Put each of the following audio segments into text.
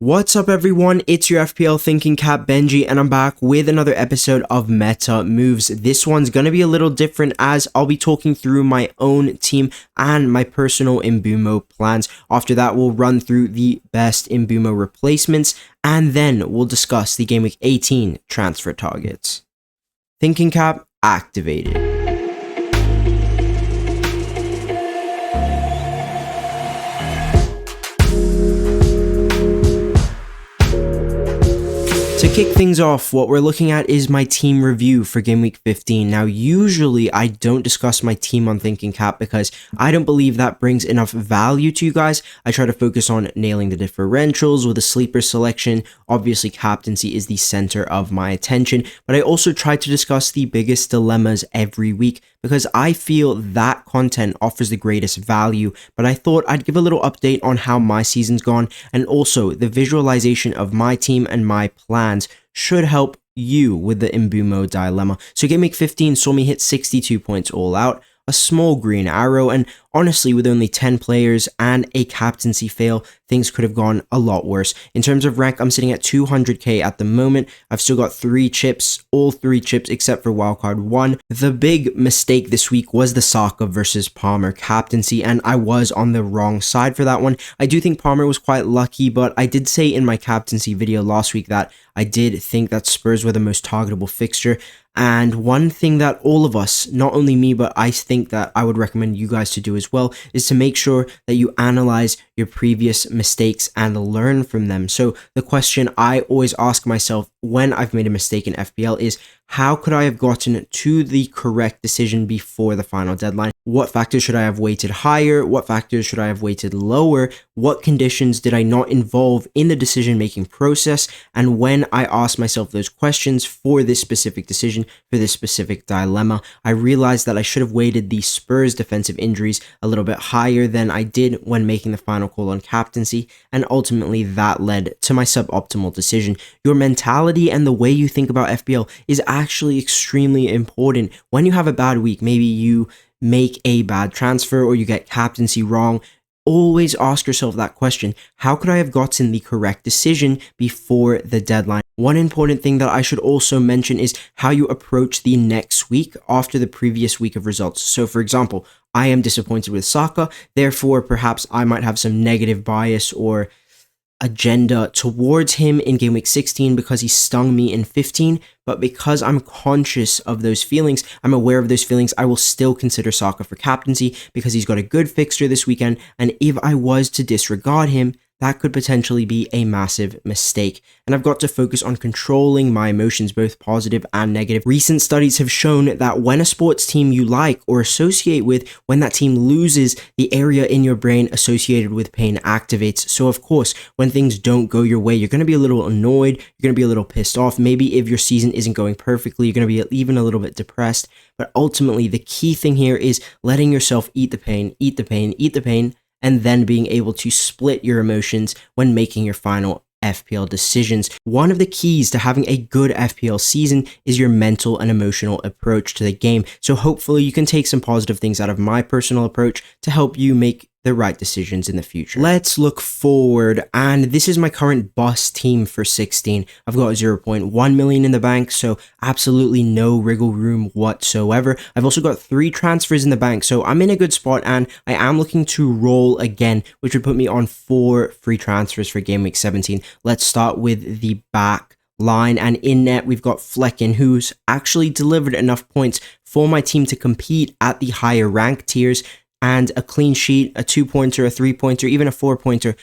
What's up everyone, it's your FPL Thinking Cap Benji and I'm back with another episode of Meta Moves. This one's going to be a little different as I'll be talking through my own team and my personal Mbeumo plans. After that we'll run through the best Mbeumo replacements and then we'll discuss the GameWeek 18 transfer targets. Thinking Cap activated. To kick things off, what we're looking at is my team review for Game Week 15. Now, usually I don't discuss my team on Thinking Cap because I don't believe that brings enough value to you guys. I try to focus on nailing the differentials with a sleeper selection. Obviously, captaincy is the center of my attention, but I also try to discuss the biggest dilemmas every week because I feel that content offers the greatest value. But I thought I'd give a little update on how my season's gone and also the visualization of my team and my plans should help you with the Mbeumo dilemma. So Game Week 15 saw me hit 62 points all out, a small green arrow, and honestly with only 10 players and a captaincy fail, things could have gone a lot worse. In terms of rank, I'm sitting at 200k at the moment. I've still got 3 chips, all 3 chips except for wildcard 1. The big mistake this week was the Saka versus Palmer captaincy, and I was on the wrong side for that one. I do think Palmer was quite lucky, but I did say in my captaincy video last week that I did think that Spurs were the most targetable fixture. And one thing that all of us, not only me, but I think that I would recommend you guys to do as well, is to make sure that you analyze your previous mistakes and learn from them. So the question I always ask myself when I've made a mistake in FPL is, how could I have gotten to the correct decision before the final deadline? What factors should I have weighted higher? What factors should I have weighted lower? What conditions did I not involve in the decision-making process? And when I asked myself those questions for this specific decision, for this specific dilemma, I realized that I should have weighted the Spurs defensive injuries a little bit higher than I did when making the final call on captaincy, and ultimately that led to my suboptimal decision. Your mentality and the way you think about FPL is actually extremely important. When you have a bad week, maybe you make a bad transfer or you get captaincy wrong, always ask yourself that question: how could I have gotten the correct decision before the deadline? One important thing that I should also mention is how you approach the next week after the previous week of results. So for example, I am disappointed with Saka, therefore perhaps I might have some negative bias or agenda towards him in Game Week 16 because he stung me in 15, but because I'm conscious of those feelings, I'm aware of those feelings, I will still consider Saka for captaincy because he's got a good fixture this weekend, and if I was to disregard him, that could potentially be a massive mistake. And I've got to focus on controlling my emotions, both positive and negative. Recent studies have shown that when a sports team you like or associate with, when that team loses, the area in your brain associated with pain activates. So of course, when things don't go your way, you're going to be a little annoyed, you're going to be a little pissed off. Maybe if your season isn't going perfectly, you're going to be even a little bit depressed. But ultimately, the key thing here is letting yourself eat the pain, eat the pain, eat the pain, and then being able to split your emotions when making your final FPL decisions. One of the keys to having a good FPL season is your mental and emotional approach to the game. So hopefully you can take some positive things out of my personal approach to help you make the right decisions in the future. Let's look forward, and this is my current bus team for 16. I've got 0.1 million in the bank, so absolutely no wriggle room whatsoever. I've also got 3 transfers in the bank, so I'm in a good spot, and I am looking to roll again, which would put me on 4 free transfers for Game Week 17. Let's start with the back line, and in net we've got Flekken, who's actually delivered enough points for my team to compete at the higher rank tiers, and a clean sheet, a 2-pointer, a 3-pointer, even a 4-pointer.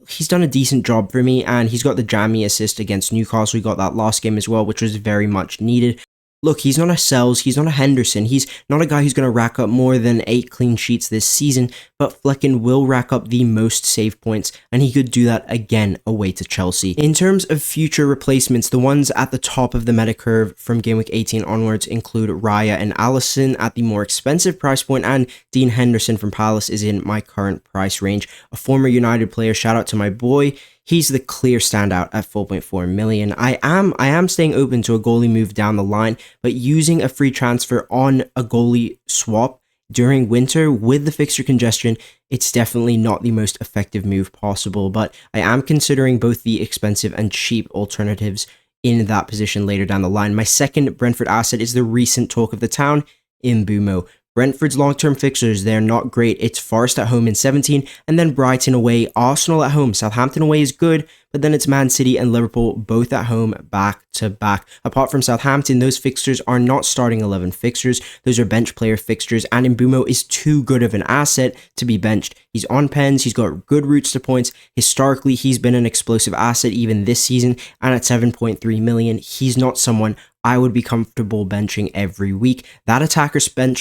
He's done a decent job for me, and he's got the jammy assist against Newcastle. We got that last game as well, which was very much needed. Look, he's not a Sells, he's not a Henderson, he's not a guy who's going to rack up more than 8 clean sheets this season, but Flekken will rack up the most save points, and he could do that again away to Chelsea. In terms of future replacements, the ones at the top of the meta curve from Game Week 18 onwards include Raya and Alisson at the more expensive price point, and Dean Henderson from Palace is in my current price range. A former United player, shout out to my boy. He's the clear standout at 4.4 million. I am staying open to a goalie move down the line, but using a free transfer on a goalie swap during winter with the fixture congestion, it's definitely not the most effective move possible, but I am considering both the expensive and cheap alternatives in that position later down the line. My second Brentford asset is the recent talk of the town, Mbeumo. Brentford's long-term fixtures, they're not great. It's Forest at home in 17, and then Brighton away, Arsenal at home. Southampton away is good, but then it's Man City and Liverpool both at home back-to-back. Apart from Southampton, those fixtures are not starting 11 fixtures. Those are bench player fixtures, and Mbeumo is too good of an asset to be benched. He's on pens, he's got good routes to points. Historically, he's been an explosive asset even this season, and at 7.3 million, he's not someone I would be comfortable benching every week. That attacker bench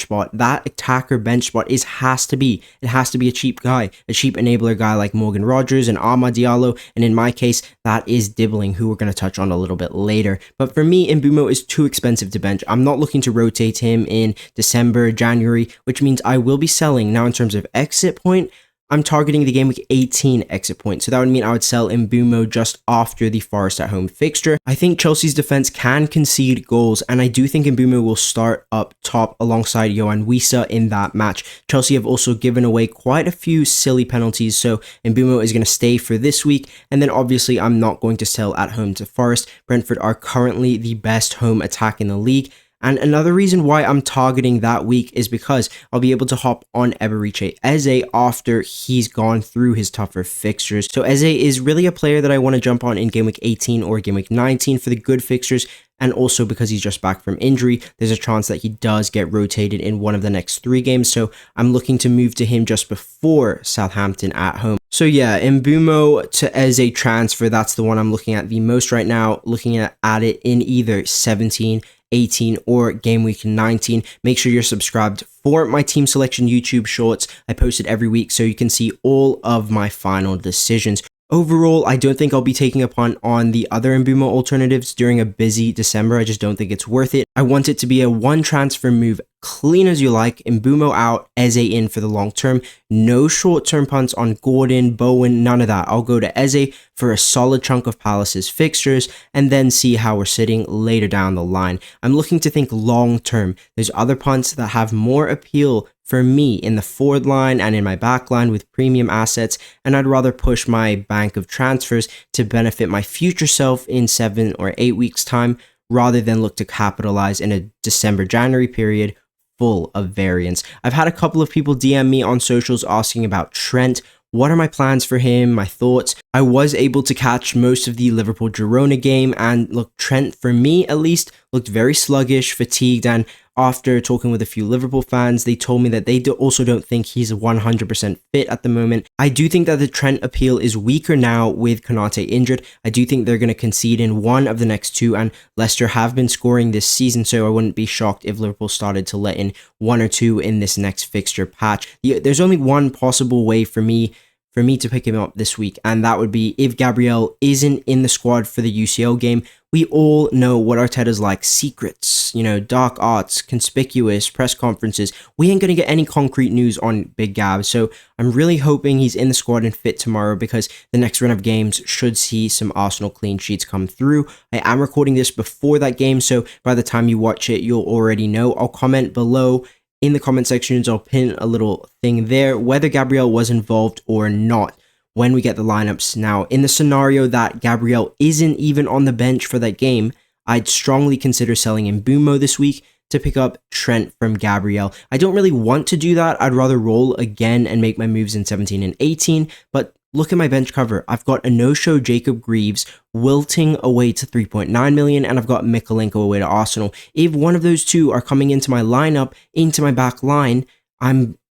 spot has to be a cheap guy, a cheap enabler guy like Morgan Rogers and Amad Diallo, and in my case, that is Dibling, who we're going to touch on a little bit later. But for me, Mbeumo is too expensive to bench. I'm not looking to rotate him in December, January, which means I will be selling. Now in terms of exit point, I'm targeting the game week 18 exit point, so that would mean I would sell Mbeumo just after the Forest at home fixture. I think Chelsea's defense can concede goals, and I do think Mbeumo will start up top alongside Yohan Wissa in that match. Chelsea have also given away quite a few silly penalties, so Mbeumo is going to stay for this week, and then obviously I'm not going to sell at home to Forest. Brentford are currently the best home attack in the league. And another reason why I'm targeting that week is because I'll be able to hop on Eberechi Eze after he's gone through his tougher fixtures. So Eze is really a player that I want to jump on in game week 18 or game week 19 for the good fixtures. And also because he's just back from injury, there's a chance that he does get rotated in one of the next 3 games. So I'm looking to move to him just before Southampton at home. So yeah, Mbeumo to Eze transfer, that's the one I'm looking at the most right now. Looking at it in either 17, 18 or game week 19. Make sure you're subscribed for my team selection YouTube shorts. I post it every week so you can see all of my final decisions. Overall, I don't think I'll be taking a punt on the other Mbeumo alternatives during a busy December. I just don't think it's worth it. I want it to be a one transfer move, clean as you like. Mbeumo out, Eze in for the long term. No short-term punts on Gordon, Bowen, none of that. I'll go to Eze for a solid chunk of Palace's fixtures and then see how we're sitting later down the line. I'm looking to think long-term. There's other punts that have more appeal for me in the forward line and in my back line with premium assets, and I'd rather push my bank of transfers to benefit my future self in 7 or 8 weeks time rather than look to capitalize in a December-January period full of variance. I've had a couple of people DM me on socials asking about Trent. What are my plans for him? My thoughts? I was able to catch most of the Liverpool-Girona game, and look, Trent, for me at least, looked very sluggish, fatigued, and after talking with a few Liverpool fans, they told me that they also don't think he's 100% fit at the moment. I do think that the Trent appeal is weaker now with Konate injured. I do think they're going to concede in one of the next 2, and Leicester have been scoring this season, so I wouldn't be shocked if Liverpool started to let in 1 or 2 in this next fixture patch. There's only one possible way for me to pick him up this week, and that would be if Gabriel isn't in the squad for the UCL game. We all know what Arteta's like. Secrets, dark arts, conspicuous press conferences. We ain't going to get any concrete news on Big Gab, so I'm really hoping he's in the squad and fit tomorrow because the next run of games should see some Arsenal clean sheets come through. I am recording this before that game, so by the time you watch it, you'll already know. I'll comment below in the comment sections. I'll pin a little thing there whether Gabriel was involved or not when we get the lineups. Now, in the scenario that Gabriel isn't even on the bench for that game, I'd strongly consider selling Mbeumo this week to pick up Trent from Gabriel. I don't really want to do that. I'd rather roll again and make my moves in 17 and 18, but look at my bench cover. I've got a no-show Jacob Greaves wilting away to 3.9 million, and I've got Mikolenko away to Arsenal. If one of those two are coming into my lineup, into my back line,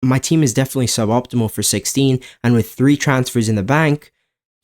my team is definitely suboptimal for 16, and with 3 transfers in the bank,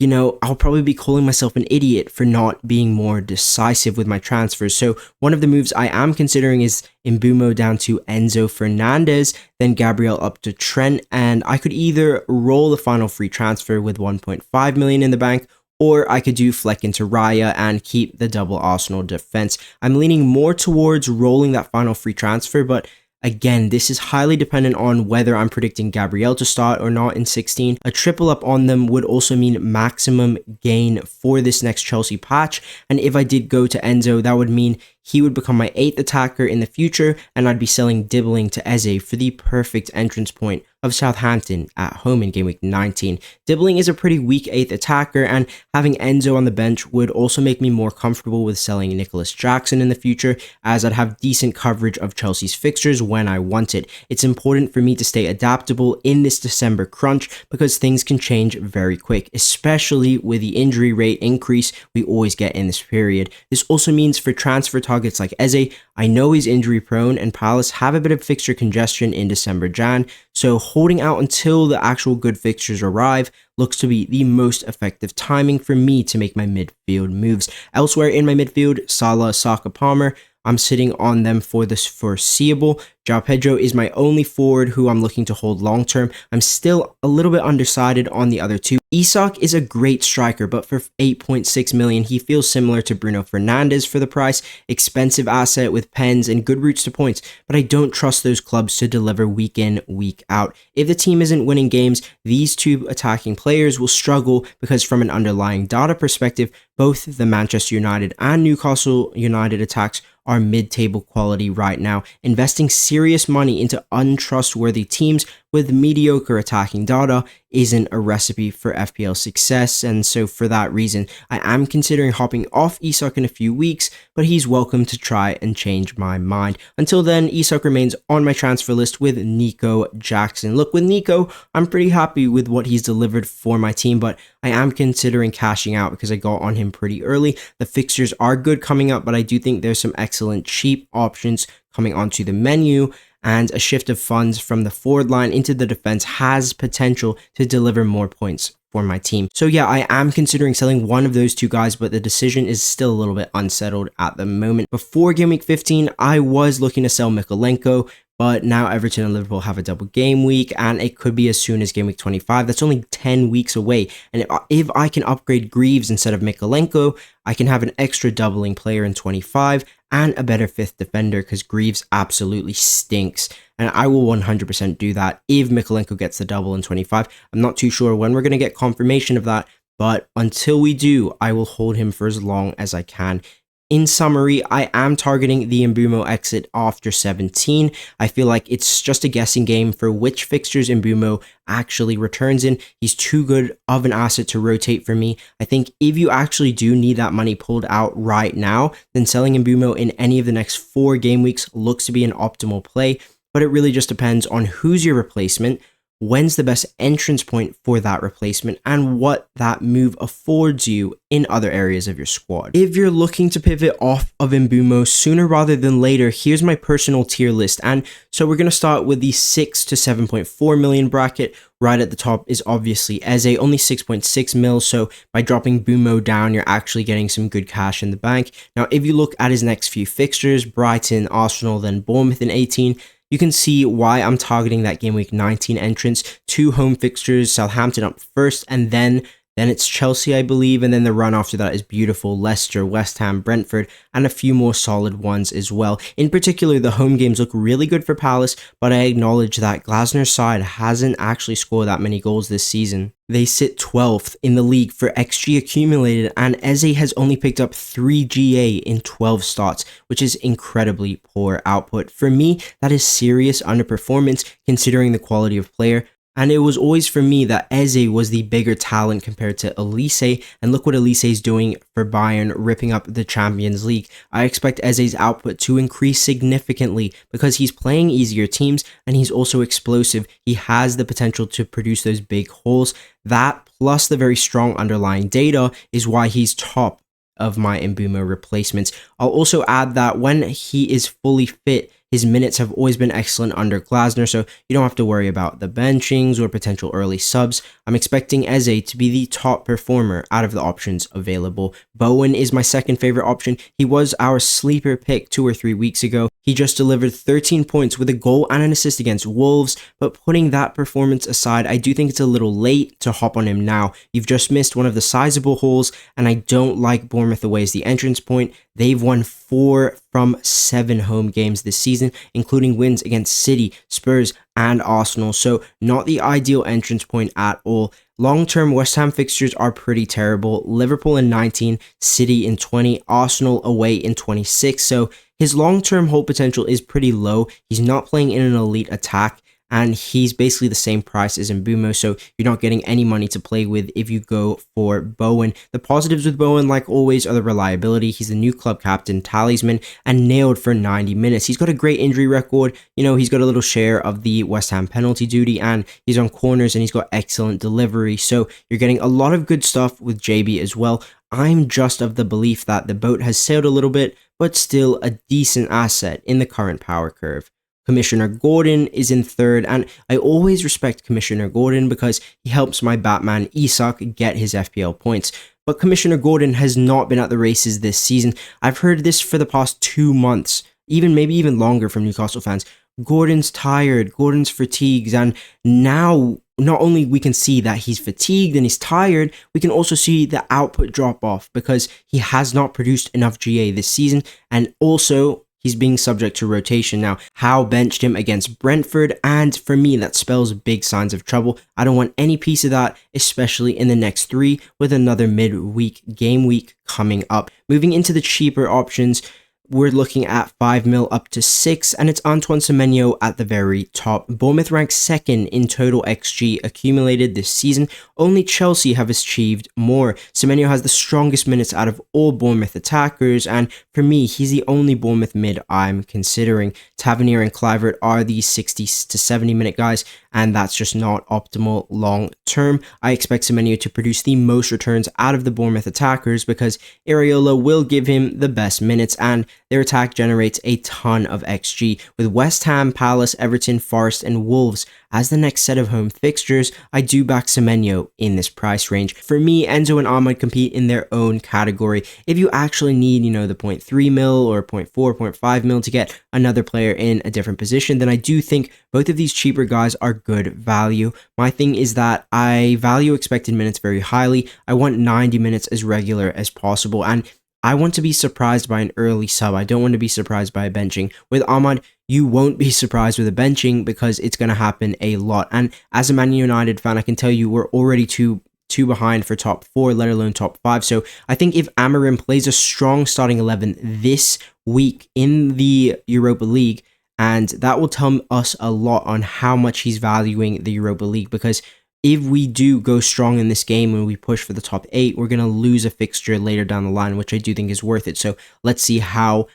I'll probably be calling myself an idiot for not being more decisive with my transfers. So one of the moves I am considering is Mbeumo down to Enzo Fernandez, then Gabriel up to Trent, and I could either roll the final free transfer with 1.5 million in the bank, or I could do Flekken to Raya and keep the double Arsenal defense. I'm leaning more towards rolling that final free transfer, but again, this is highly dependent on whether I'm predicting Gabriel to start or not in 16. A triple up on them would also mean maximum gain for this next Chelsea patch. And if I did go to Enzo, that would mean he would become my 8th attacker in the future, and I'd be selling Dibling to Eze for the perfect entrance point of Southampton at home in game week 19. Dibling is a pretty weak 8th attacker, and having Enzo on the bench would also make me more comfortable with selling Nicholas Jackson in the future, as I'd have decent coverage of Chelsea's fixtures when I want it. It's important for me to stay adaptable in this December crunch because things can change very quick, especially with the injury rate increase we always get in this period. This also means for transfer targets like Eze, I know he's injury prone and Palace have a bit of fixture congestion in December-Jan, so holding out until the actual good fixtures arrive looks to be the most effective timing for me to make my midfield moves. Elsewhere in my midfield, Salah, Saka, Palmer, I'm sitting on them for this foreseeable. João Pedro is my only forward who I'm looking to hold long term. I'm still a little bit undecided on the other two. Isak is a great striker, but for 8.6 million, he feels similar to Bruno Fernandes for the price. Expensive asset with pens and good routes to points, but I don't trust those clubs to deliver week in, week out. If the team isn't winning games, these two attacking players will struggle because from an underlying data perspective, both the Manchester United and Newcastle United attacks are mid-table quality right now. Investing serious money into untrustworthy teams with mediocre attacking data isn't a recipe for FPL success, and so for that reason, I am considering hopping off Isak in a few weeks, but he's welcome to try and change my mind. Until then, Isak remains on my transfer list with Nico Jackson. Look, with Nico, I'm pretty happy with what he's delivered for my team, but I am considering cashing out because I got on him pretty early. The fixtures are good coming up, but I do think there's some excellent cheap options coming onto the menu, and a shift of funds from the forward line into the defense has potential to deliver more points for my team. So yeah, I am considering selling one of those two guys, but the decision is still a little bit unsettled at the moment. Before game week 15, I was looking to sell Mykolenko, but now Everton and Liverpool have a double game week, and it could be as soon as game week 25. That's only 10 weeks away. And if I can upgrade Greaves instead of Mykolenko, I can have an extra doubling player in 25 and a better 5th defender because Greaves absolutely stinks. And I will 100% do that if Mykolenko gets the double in 25. I'm not too sure when we're going to get confirmation of that, but until we do, I will hold him for as long as I can. In summary, I am targeting the Mbeumo exit after 17. I feel like it's just a guessing game for which fixtures Mbeumo actually returns in. He's too good of an asset to rotate for me. I think if you actually do need that money pulled out right now, then selling Mbeumo in any of the next 4 game weeks looks to be an optimal play, but it really just depends on who's your replacement, when's the best entrance point for that replacement, and what that move affords you in other areas of your squad. If you're looking to pivot off of Mbeumo sooner rather than later, here's my personal tier list. And so we're going to start with the 6 to 7.4 million bracket. Right at the top is obviously Eze, only 6.6 mil, so by dropping Mbeumo down, you're actually getting some good cash in the bank. Now, if you look at his next few fixtures, Brighton, Arsenal, then Bournemouth in 18, you can see why I'm targeting that game week 19 entrance. 2 home fixtures, Southampton up first, and then it's Chelsea, I believe, and then the run after that is beautiful. Leicester, West Ham, Brentford, and a few more solid ones as well. In particular, the home games look really good for Palace, but I acknowledge that Glasner's side hasn't actually scored that many goals this season. They sit 12th in the league for XG accumulated, and Eze has only picked up 3 GA in 12 starts, which is incredibly poor output. For me, that is serious underperformance considering the quality of player. And it was always for me that Eze was the bigger talent compared to Elise, and look what Elise is doing for Bayern, ripping up the Champions League. I expect Eze's output to increase significantly because he's playing easier teams and he's also explosive. He has the potential to produce those big hauls. That plus the very strong underlying data is why he's top of my Mbeumo replacements. I'll also add that when he is fully fit, his minutes have always been excellent under Glasner, so you don't have to worry about the benchings or potential early subs. I'm expecting Eze to be the top performer out of the options available. Bowen is my second favorite option. He was our sleeper pick 2 or 3 weeks ago. He just delivered 13 points with a goal and an assist against Wolves, but putting that performance aside, I do think it's a little late to hop on him now. You've just missed one of the sizable hauls, and I don't like Bournemouth away as the entrance point. They've won 4 from 7 home games this season, including wins against City, Spurs, and Arsenal, so not the ideal entrance point at all. Long-term West Ham fixtures are pretty terrible. Liverpool in 19, City in 20, Arsenal away in 26. So his long-term hold potential is pretty low. He's not playing in an elite attack, and he's basically the same price as Mbeumo, so you're not getting any money to play with if you go for Bowen. The positives with Bowen, like always, are the reliability. He's the new club captain, talisman, and nailed for 90 minutes. He's got a great injury record. You know, he's got a little share of the West Ham penalty duty, and he's on corners, and he's got excellent delivery. So you're getting a lot of good stuff with JB as well. I'm just of the belief that the boat has sailed a little bit, but still a decent asset in the current power curve. Commissioner Gordon is in third, and I always respect Commissioner Gordon because he helps my Batman Isak get his FPL points. But Commissioner Gordon has not been at the races this season. I've heard this for the past 2 months, maybe even longer from Newcastle fans. Gordon's tired, Gordon's fatigued, and now not only we can see that he's fatigued and he's tired, we can also see the output drop off because he has not produced enough GA this season, and also he's being subject to rotation. Now, Howe benched him against Brentford, and for me, that spells big signs of trouble. I don't want any piece of that, especially in the next 3 with another midweek game week coming up. Moving into the cheaper options, we're looking at 5 mil up to 6, and it's Antoine Semenyo at the very top. Bournemouth ranks second in total XG accumulated this season. Only Chelsea have achieved more. Semenyo has the strongest minutes out of all Bournemouth attackers, and for me, he's the only Bournemouth mid I'm considering. Tavernier and Kluivert are the 60 to 70 minute guys, and that's just not optimal long term. I expect Semenyo to produce the most returns out of the Bournemouth attackers because Areola will give him the best minutes, and their attack generates a ton of XG. With West Ham, Palace, Everton, Forest, and Wolves as the next set of home fixtures, I do back Semenyo in this price range. For me, Enzo and Ahmad compete in their own category. If you actually need, the 0.3 mil or 0.4, 0.5 mil to get another player in a different position, then I do think both of these cheaper guys are good value. My thing is that I value expected minutes very highly. I want 90 minutes as regular as possible, and I want to be surprised by an early sub. I don't want to be surprised by a benching. With Ahmad, you won't be surprised with a benching because it's going to happen a lot. And as a Man United fan, I can tell you we're already two behind for top 4, let alone top 5. So I think if Amorim plays a strong starting 11 this week in the Europa League, and that will tell us a lot on how much he's valuing the Europa League, because if we do go strong in this game and we push for the top 8, we're going to lose a fixture later down the line, which I do think is worth it. So let's see how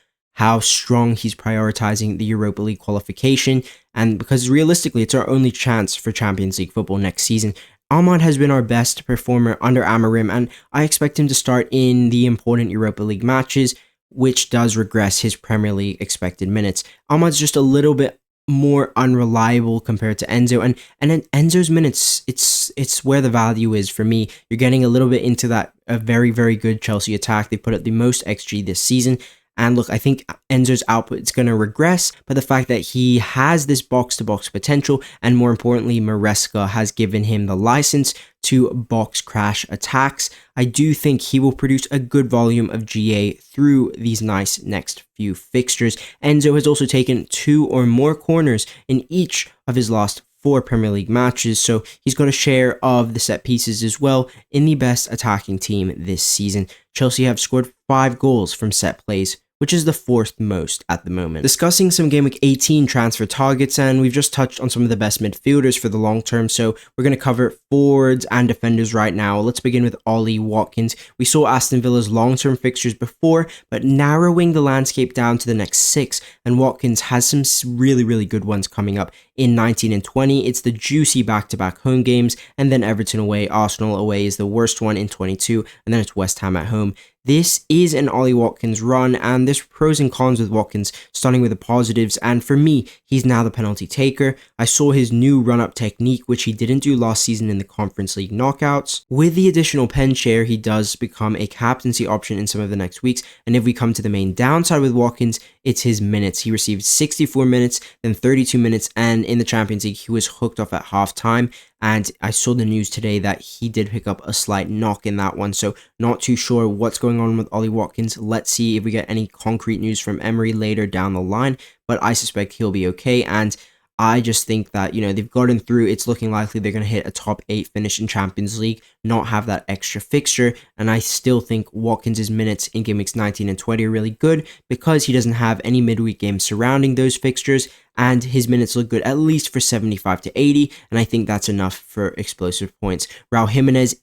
strong he's prioritizing the Europa League qualification. And because realistically, it's our only chance for Champions League football next season. Ahmad has been our best performer under Amorim, and I expect him to start in the important Europa League matches, which does regress his Premier League expected minutes. Ahmad's just a little bit more unreliable compared to Enzo, and then Enzo's minutes, it's where the value is for me. You're getting a little bit into that a very, very good Chelsea attack. They put up the most XG this season, and look, I think Enzo's output is going to regress, but the fact that he has this box-to-box potential, and more importantly, Maresca has given him the license to box crash attacks, I do think he will produce a good volume of GA through these nice next few fixtures. Enzo has also taken 2 or more corners in each of his last 4 Premier League matches, so he's got a share of the set pieces as well in the best attacking team this season. Chelsea have scored 5 goals from set plays, which is the 4th most at the moment. Discussing some Game Week 18 transfer targets, and we've just touched on some of the best midfielders for the long term, so we're going to cover forwards and defenders right now. Let's begin with Ollie Watkins. We saw Aston Villa's long-term fixtures before, but narrowing the landscape down to the next 6, and Watkins has some really, really good ones coming up in 19 and 20. It's the juicy back-to-back home games, and then Everton away, Arsenal away is the worst one in 22, and then it's West Ham at home. This is an Ollie Watkins run, and there's pros and cons with Watkins, starting with the positives, and for me, he's now the penalty taker. I saw his new run-up technique, which he didn't do last season in the Conference League knockouts. With the additional pen share, he does become a captaincy option in some of the next weeks, and if we come to the main downside with Watkins, it's his minutes. He received 64 minutes, then 32 minutes, and in the Champions League, he was hooked off at half-time. And I saw the news today that he did pick up a slight knock in that one, so not too sure what's going on with Ollie Watkins. Let's see if we get any concrete news from Emery later down the line, but I suspect he'll be okay. And I just think that, you know, they've gotten through. It's looking likely they're going to hit a top 8 finish in Champions League, not have that extra fixture. And I still think Watkins' minutes in game weeks 19 and 20 are really good because he doesn't have any midweek games surrounding those fixtures, and his minutes look good at least for 75 to 80, and I think that's enough for explosive points. Raul Jimenez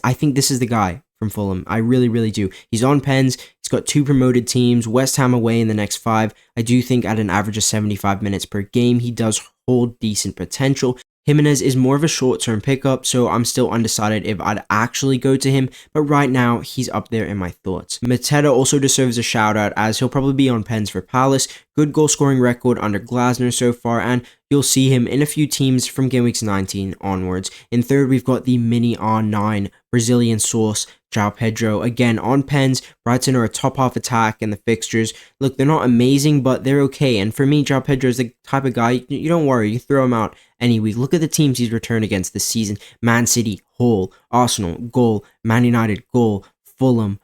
I think this is the guy from Fulham. I really, really do. He's on pens. He's got 2 promoted teams, West Ham away in the next 5. I do think at an average of 75 minutes per game, he does hold decent potential. Jimenez is more of a short-term pickup, so I'm still undecided if I'd actually go to him, but right now, he's up there in my thoughts. Mateta also deserves a shout-out, as he'll probably be on pens for Palace. Good goal-scoring record under Glasner so far, and you'll see him in a few teams from game weeks 19 onwards. In third, we've got the mini R9 Brazilian source, João Pedro, again on pens. Brighton are a top half attack in the fixtures. Look, they're not amazing, but they're okay. And for me, João Pedro is the type of guy, you don't worry, you throw him out any week. Look at the teams he's returned against this season. Man City, Hull, Arsenal, goal. Man United, goal. Fulham,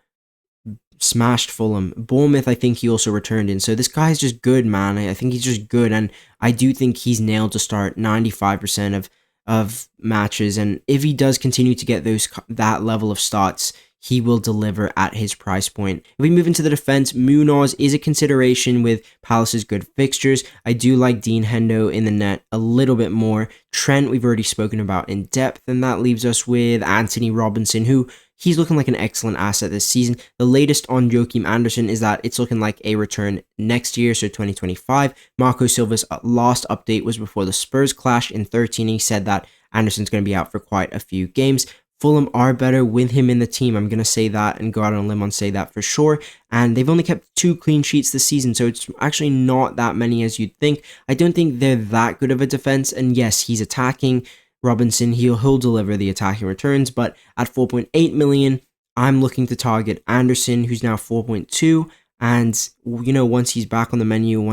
smashed Fulham. Bournemouth, I think he also returned in. So this guy's just good, man. I think he's just good. And I do think he's nailed to start 95% of matches, and if he does continue to get that level of starts, he will deliver at his price point. If we move into the defense, Munoz is a consideration with Palace's good fixtures. I do like Dean Hendo in the net a little bit more. Trent, we've already spoken about in depth, and that leaves us with Anthony Robinson, who he's looking like an excellent asset this season. The latest on Joachim Andersen is that it's looking like a return next year, so 2025. Marco Silva's last update was before the Spurs clash in 13. He said that Andersen's going to be out for quite a few games. Fulham are better with him in the team. I'm going to say that and go out on a limb and say that for sure. And they've only kept 2 clean sheets this season, so it's actually not that many as you'd think. I don't think they're that good of a defense, and yes, he's attacking. Robinson, he'll deliver the attacking returns, but at 4.8 million, I'm looking to target Andersen, who's now 4.2, and, you know, once he's back on the menu,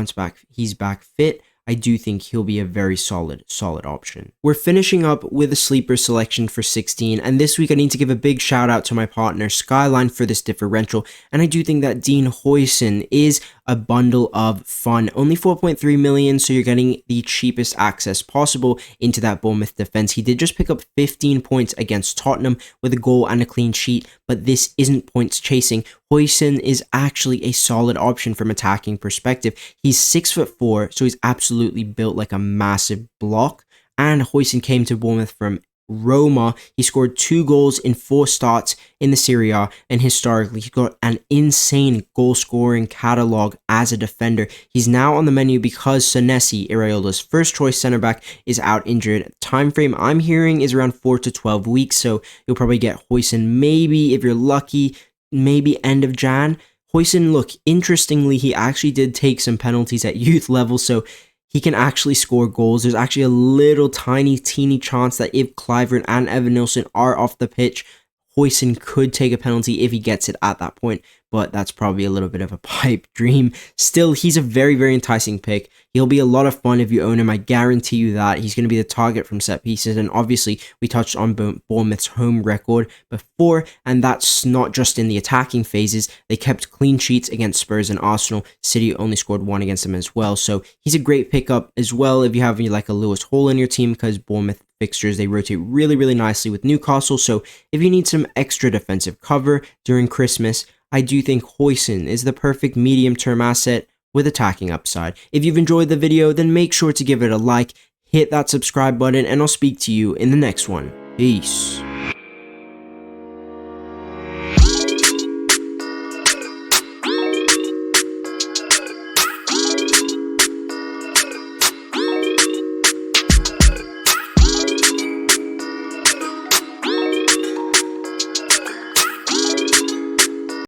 he's back fit, I do think he'll be a very solid option. We're finishing up with a sleeper selection for 16, and this week I need to give a big shout out to my partner Skyline for this differential, and I do think that Dean Huijsen is a bundle of fun. Only 4.3 million, so you're getting the cheapest access possible into that Bournemouth defense. He did just pick up 15 points against Tottenham with a goal and a clean sheet, but this isn't points chasing. Huijsen is actually a solid option from attacking perspective. He's 6'4", so he's absolutely built like a massive block. And Huijsen came to Bournemouth from Roma. He scored 2 goals in 4 starts in the Serie A, and historically he's got an insane goal scoring catalog as a defender. He's now on the menu because Senesi, Iraola's first choice center back, is out injured. Time frame I'm hearing is around 4 to 12 weeks, so you'll probably get Huijsen maybe, if you're lucky, maybe end of Jan. Huijsen, look, interestingly, he actually did take some penalties at youth level, so he can actually score goals. There's actually a little teeny chance that if Kluivert and Evan Nilsson are off the pitch, Huijsen could take a penalty if he gets it at that point, but that's probably a little bit of a pipe dream. Still, he's a very, very enticing pick. He'll be a lot of fun if you own him. I guarantee you that. He's going to be the target from set pieces, and obviously, we touched on Bournemouth's home record before, and that's not just in the attacking phases. They kept clean sheets against Spurs and Arsenal. City only scored 1 against them as well, so he's a great pickup as well if you have like a Lewis Hall in your team, because Bournemouth fixtures, they rotate really, really nicely with Newcastle, so if you need some extra defensive cover during Christmas, I do think Huijsen is the perfect medium-term asset with attacking upside. If you've enjoyed the video, then make sure to give it a like, hit that subscribe button, and I'll speak to you in the next one. Peace.